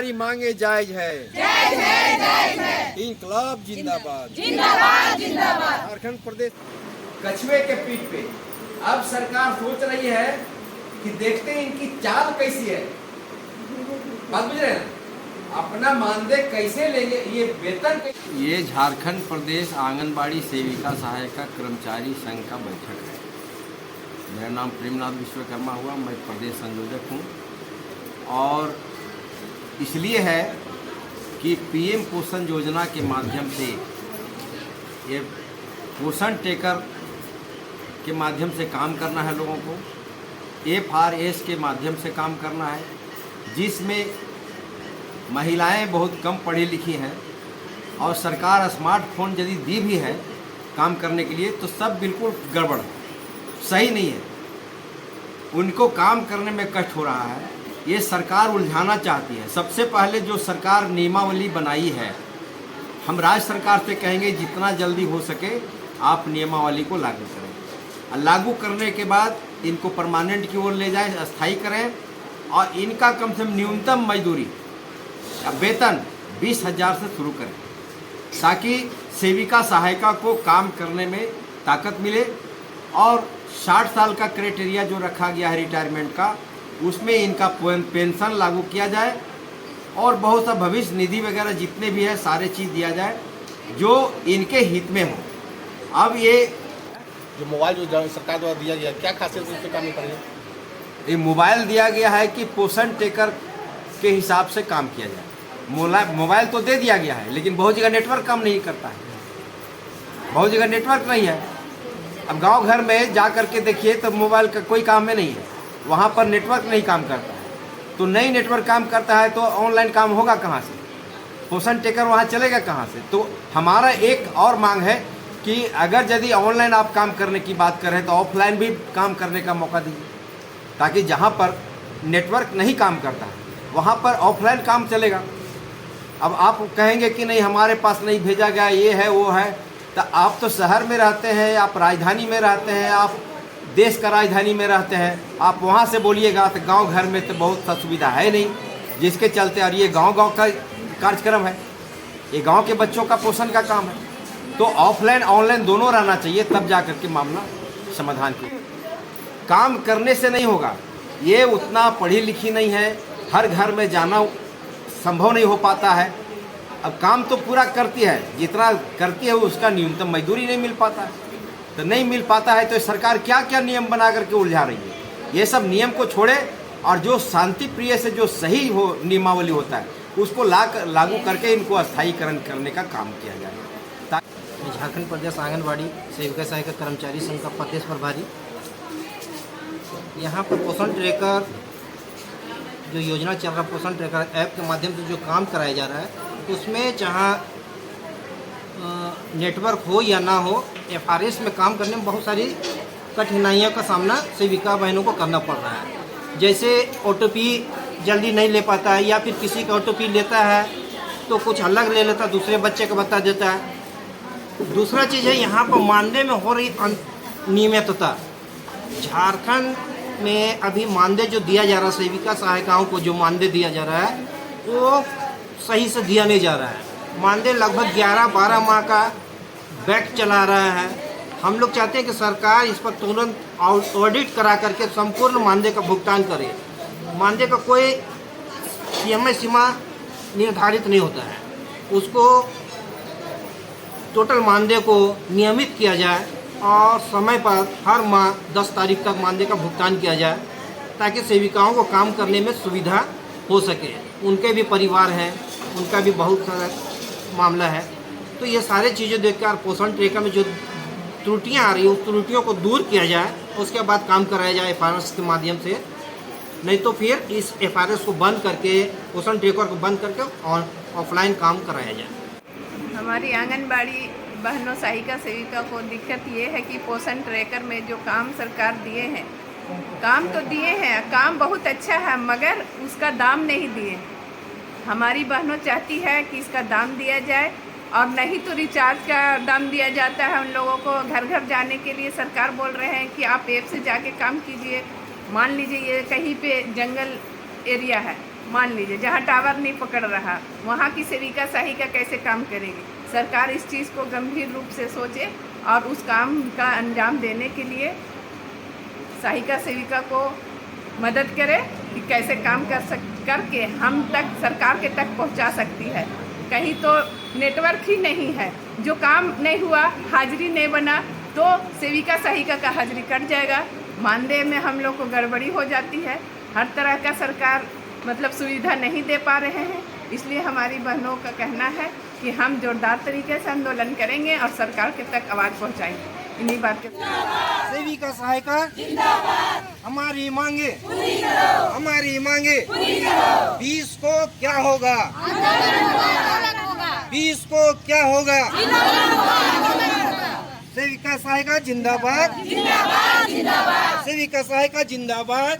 हमारी मांगे जायज है। इंकलाब जिंदाबाद। झारखंड प्रदेश कछुए के पीठ पे अब सरकार सोच रही है कि देखते हैं इनकी चाल कैसी है। बात बुझ रहे हैं, अपना मानदेय कैसे लेंगे, ये वेतन। ये झारखंड प्रदेश आंगनबाड़ी सेविका सहायिका कर्मचारी संघ का बैठक है। मेरा नाम प्रेमनाथ विश्वकर्मा हुआ, मैं प्रदेश संयोजक हूँ। और इसलिए है कि पीएम पोषण योजना के माध्यम से, ये पोषण टेकर के माध्यम से काम करना है लोगों को, FRS के माध्यम से काम करना है, जिसमें महिलाएं बहुत कम पढ़ी लिखी हैं और सरकार स्मार्टफोन यदि दी भी है काम करने के लिए तो सब बिल्कुल गड़बड़ है, सही नहीं है। उनको काम करने में कष्ट हो रहा है, ये सरकार उलझाना चाहती है। सबसे पहले जो सरकार नियमावली बनाई है, हम राज्य सरकार से कहेंगे जितना जल्दी हो सके आप नियमावली को लागू करें, और लागू करने के बाद इनको परमानेंट की ओर ले जाएं, अस्थायी करें, और इनका कम से कम न्यूनतम मजदूरी या वेतन 20,000 से शुरू करें, ताकि सेविका सहायिका को काम करने में ताकत मिले। और 60 साल का क्राइटेरिया जो रखा गया है रिटायरमेंट का, उसमें इनका पेंशन लागू किया जाए, और बहुत सा भविष्य निधि वगैरह जितने भी है सारे चीज़ दिया जाए जो इनके हित में हो। अब ये जो मोबाइल जो सरकार द्वारा दिया गया, क्या खासियत है, इससे काम नहीं करेंगे? ये मोबाइल दिया गया है कि पोषण टेकर के हिसाब से काम किया जाए। मोबाइल तो दे दिया गया है, लेकिन बहुत जगह नेटवर्क काम नहीं करता है, बहुत जगह नेटवर्क नहीं है। अब गांव घर में जा कर के देखिए तो मोबाइल का कोई काम में नहीं है, वहाँ पर नेटवर्क नहीं काम करता है। तो नहीं नेटवर्क काम करता है तो ऑनलाइन काम होगा कहाँ से, पोषण टेकर वहाँ चलेगा कहाँ से। तो हमारा एक और मांग है कि अगर यदि ऑनलाइन आप काम करने की बात करें तो ऑफलाइन भी काम करने का मौका दीजिए, ताकि जहाँ पर नेटवर्क नहीं काम करता है वहाँ पर ऑफलाइन काम चलेगा। अब आप कहेंगे कि नहीं हमारे पास नहीं भेजा गया, ये है वो है, तो आप तो शहर में रहते हैं, आप राजधानी में रहते हैं, आप देश का राजधानी में रहते हैं, आप वहाँ से बोलिएगा तो गांव घर में तो बहुत सा सुविधा है नहीं, जिसके चलते। और ये गांव-गांव का कार्यक्रम है, ये गांव के बच्चों का पोषण का काम है। तो ऑफलाइन ऑनलाइन दोनों रहना चाहिए, तब जा कर के मामला समाधान की। काम करने से नहीं होगा, ये उतना पढ़ी लिखी नहीं है, हर घर में जाना संभव नहीं हो पाता है। अब काम तो पूरा करती है, जितना करती है उसका न्यूनतम मजदूरी नहीं मिल पाता है। तो नहीं मिल पाता है तो सरकार क्या क्या नियम बना करके उलझा रही है। ये सब नियम को छोड़े और जो शांति प्रिय से जो सही हो नियमावली होता है उसको लागू करके इनको अस्थायीकरण करने का काम किया जाए। झारखंड प्रदेश आंगनबाड़ी सेविका सहायिका कर्मचारी संघ का प्रदेश प्रभारी। यहाँ पर पोषण ट्रैकर जो योजना चल रहा है, पोषण ट्रैकर ऐप के माध्यम से जो काम कराया जा रहा है, उसमें जहाँ नेटवर्क हो या ना हो, FRS में काम करने में बहुत सारी कठिनाइयों का सामना सेविका बहनों को करना पड़ रहा है। जैसे OTP जल्दी नहीं ले पाता है, या फिर किसी का OTP लेता है तो कुछ अलग ले लेता है, दूसरे बच्चे को बता देता है। दूसरा चीज़ है यहाँ पर मानदेय में हो रही अनियमितता। झारखंड में अभी मानदेय जो दिया जा रहा है, सेविका सहायिकाओं को जो मानदेय दिया जा रहा है वो सही से दिया नहीं जा रहा है। मानदेय लगभग 11-12 माह का बैक चला रहा है। हम लोग चाहते हैं कि सरकार इस पर तुरंत ऑडिट करा करके संपूर्ण मानदेय का भुगतान करे। मानदेय का कोई समय सीमा निर्धारित नहीं होता है, उसको टोटल मानदेय को नियमित किया जाए और समय पर हर माह 10 तारीख तक मानदेय का भुगतान किया जाए, ताकि सेविकाओं को काम करने में सुविधा हो सके। उनके भी परिवार हैं, उनका भी बहुत सारा मामला है। तो ये सारे चीज़ें देखकर पोषण ट्रैकर में जो त्रुटियां आ रही है उस त्रुटियों को दूर किया जाए, उसके बाद काम कराया जाए FRS के माध्यम से। नहीं तो फिर इस FRS को बंद करके, पोषण ट्रैकर को बंद करके ऑफलाइन काम कराया जाए। हमारी आंगनबाड़ी बहनों सहायिका सेविका को दिक्कत ये है कि पोषण ट्रैकर में जो काम सरकार दिए हैं, काम तो दिए हैं, काम बहुत अच्छा है, मगर उसका दाम नहीं दिए। हमारी बहनों चाहती है कि इसका दाम दिया जाए, और नहीं तो रिचार्ज का दाम दिया जाता है उन लोगों को। घर घर जाने के लिए सरकार बोल रहे हैं कि आप ऐप से जाके काम कीजिए। मान लीजिए ये कहीं पे जंगल एरिया है, मान लीजिए जहाँ टावर नहीं पकड़ रहा, वहाँ की सेविका सहायिका कैसे काम करेगी। सरकार इस चीज़ को गंभीर रूप से सोचे और उस काम का अंजाम देने के लिए सहायिका सेविका को मदद करे कि कैसे काम करके हम तक, सरकार के तक पहुंचा सकती है। कहीं तो नेटवर्क ही नहीं है, जो काम नहीं हुआ, हाजिरी नहीं बना, तो सेविका सहायिका का हाजिरी कट जाएगा। मानदेय में हम लोग को गड़बड़ी हो जाती है। हर तरह का सरकार मतलब सुविधा नहीं दे पा रहे हैं। इसलिए हमारी बहनों का कहना है कि हम जोरदार तरीके से आंदोलन करेंगे और सरकार के तक आवाज़ पहुंचाएंगे। इन्हीं बात के सेविका सहायिका हमारी मांगे, हमारी मांगे। 20 को क्या होगा, 20 को क्या होगा। सेविका सहायिका जिंदाबाद, सेविका सहायिका जिंदाबाद।